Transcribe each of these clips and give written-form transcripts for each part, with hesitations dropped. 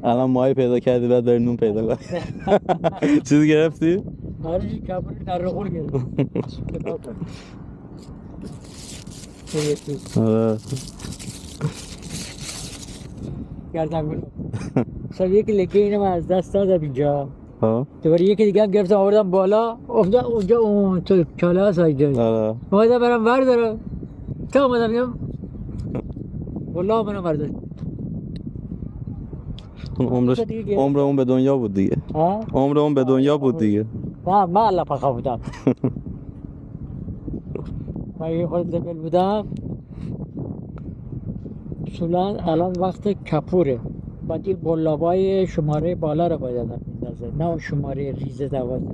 الان ماهی پیدا کردی بعد داری نون پیدا کنی. چیزی گرفتی؟ آره کبوری در رخور گرفت. آره گردن گلو سب یکی لکه اینم از دست دادم اینجا. دوباره یکی دیگه هم گرفتم آوردم بالا افتاد اونجا اون تو چاله هست اینجا. آره اومدم برم بردارم تا اومدم میگم والله منو برداشت. عمر اون به دنیا بود دیگه. عمر اون به دنیا بود دیگه. نه من الله پخا بودم. من یه خود زبل بودم. اصولا الان وقت کپوره. باید این قلابای شماره بالا رو باید آدم میندازه، نه شماره ریز 12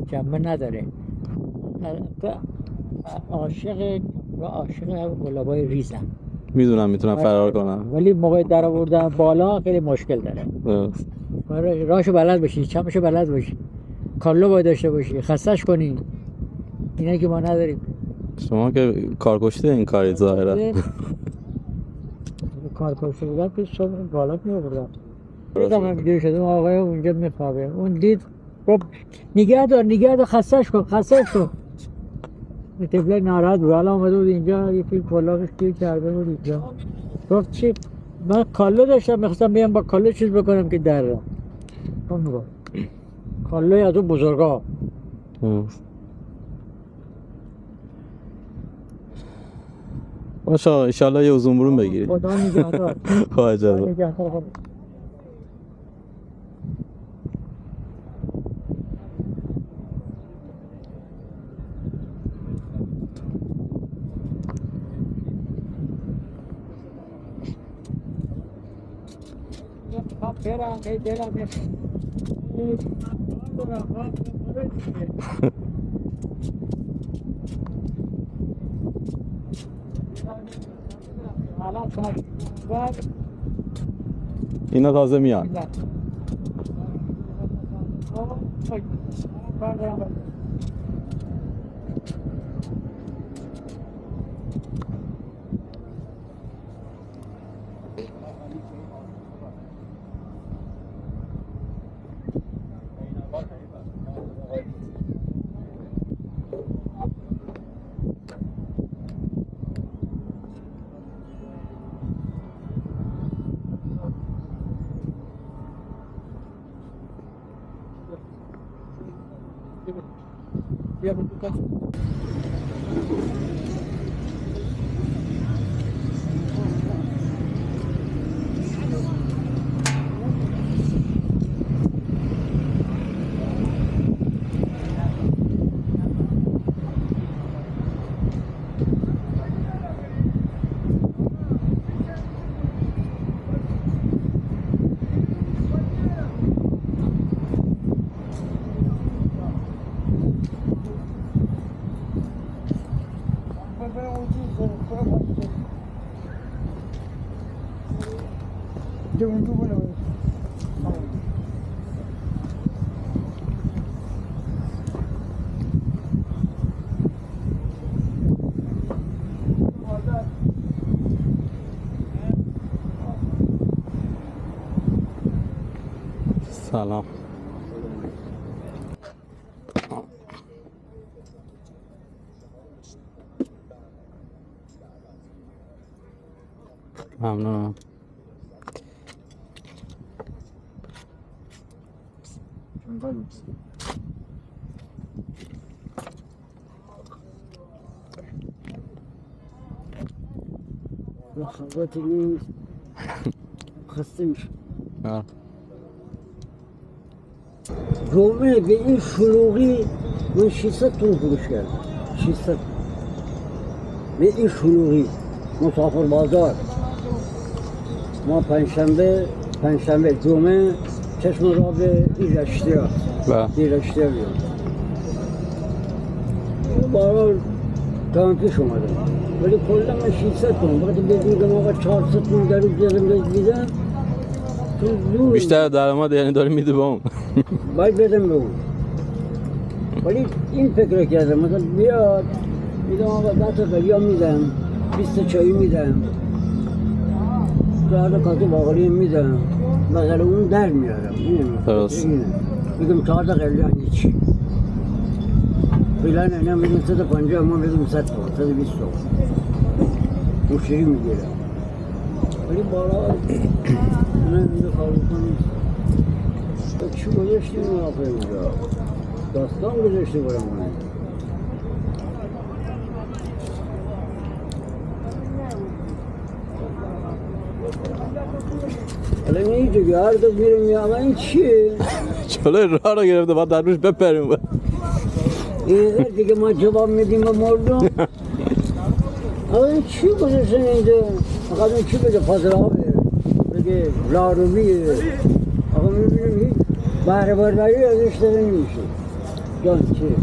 جنبه نداره. عاشق قلابای ریزم. میدونم میتونم فرار کنم ولی موقع در آوردن بالا خیلی مشکل داره. راهشو بلد باشی، چمشو بلد باشی، کالو باید داشته باشی، خستش کنی. اینا که ما نداریم. شما که کارکشته این کاری ظاهرا. کارکشته بودم که صبح بالا میآوردم. دیدم همینجوری شده اون آقای اونجا میخوابه. اون دید گفت نگه دار خستش کن. طفل ناراحت بود. حالا اومده بود اینجا یکی کلاهش گیر کرده بود اینجا. گفت چی؟ من کالو داشتم میخواستم بیام با کالو چیز بکنم که در را. گفت کالوی از اون بزرگا. باشه انشالله یه اوزون برون بگیری. خدا نگهدار. خواهد اینا تازه میان. سلام. ممنونم. خواهدی خسته میشه. جمعه به این شلوغی من 600 تون فروش کردم. 600 به این شلوغی مسافر بازار. ما پنجشنبه جمعه چشم را به این گشتی ها بیام. بارا تانکیش اومدم ولی کلا من 600 تون وقتی بدیدم آقا 400 تون در روز دیدم بیشتر درآمد یعنی داری میده به اون. باید بدم به اون. ولی این فکر کردم مثلا بیاد میدم آقا 10 تا قلیا میدم 20 تا چایی میدم 4 کاسه باقالی میدم مثلا اون در میارم. درست. میگم 4 تا قلیا هیچی فعلا اینا میگم 150 ما میگم 100 تا 120 تا مشتری میگیرم ولی بالا من اینجا کار میکنم. چی گذاشتی اون آقای اونجا؟ داستان گذاشتی برام اونه. الان این دیگه هر دو بیرم یا اما این چیه؟ جلوی راه رو گرفته باید در روش بپریم. این دیگه ما جواب میدیم به مردم. اما این چی گذاشتن اینجا؟ فقط این چی بگه فاضلابه بگه لارویه. آقا میبینیم هیچ بهره برداری ازش داره نمیشه. جان چیه؟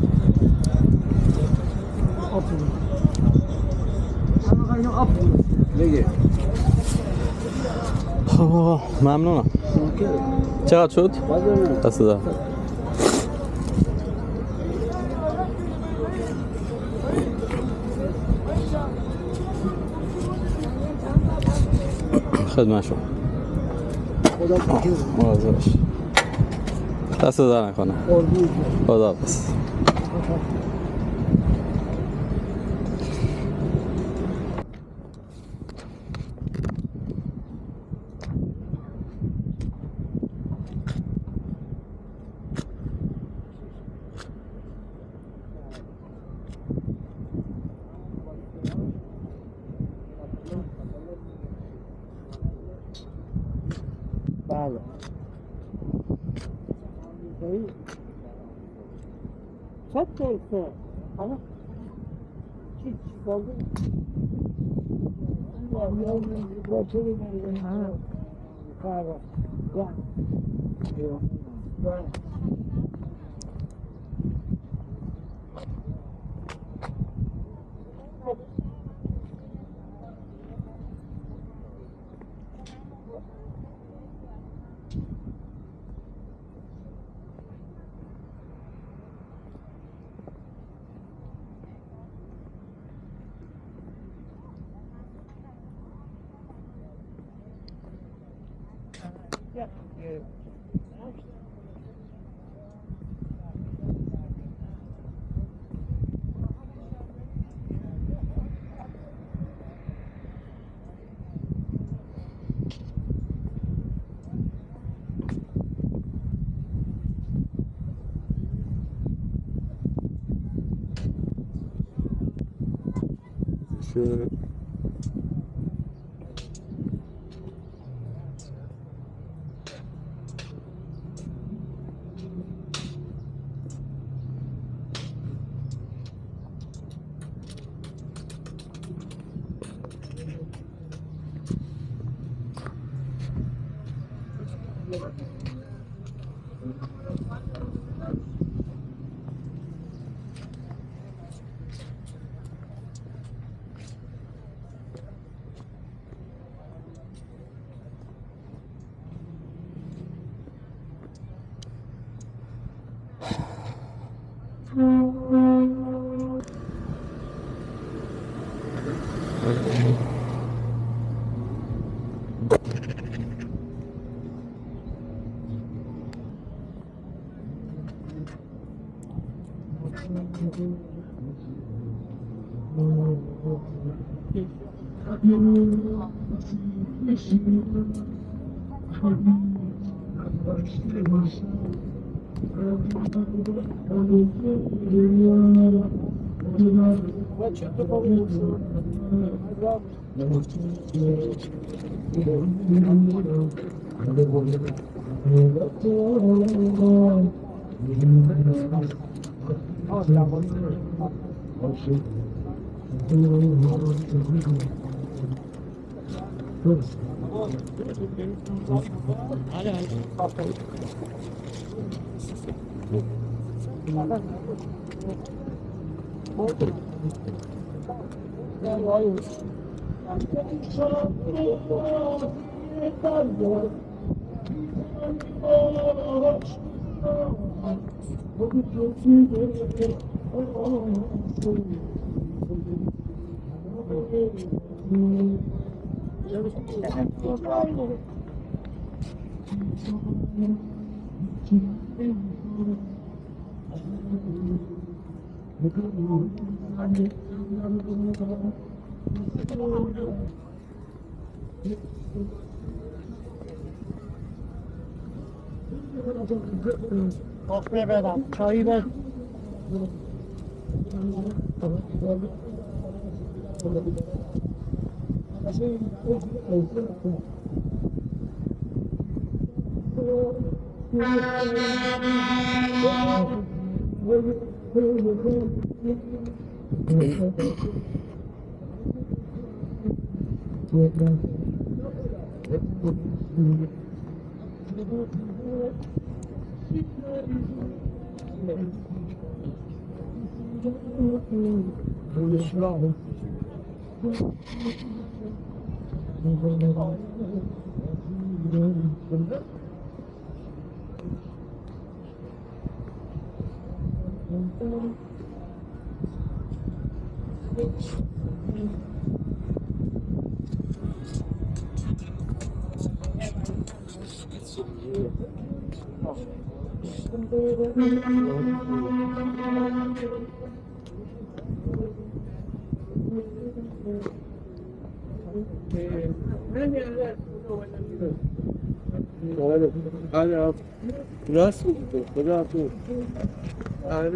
بگه خب ممنونم. چقدر شد؟ دست دارم. خدمت شما. مواظب باش. دست در نکنه. خدا حافظ. بله. چه طرفه؟ حالا چی بازی؟ با چه بیماری؟ کاره. کافه بدم چایی بد راست میگه خدا تو آره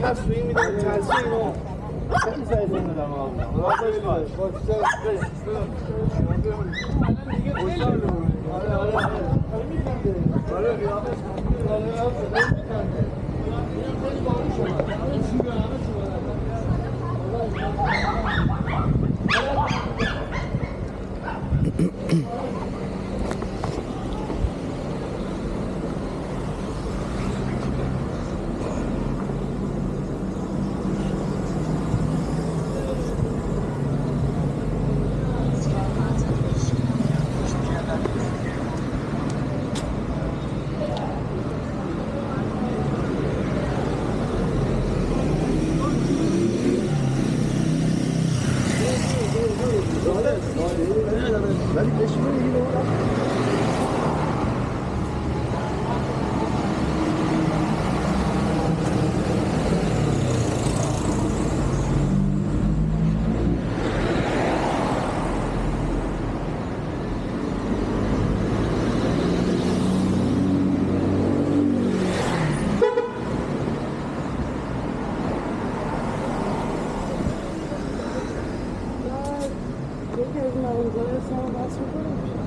تصویر میدم تصویر رو خیلی سعی دادم ولی بشینه میگه یکی از مغازه‌های اصلا بحث می‌کنم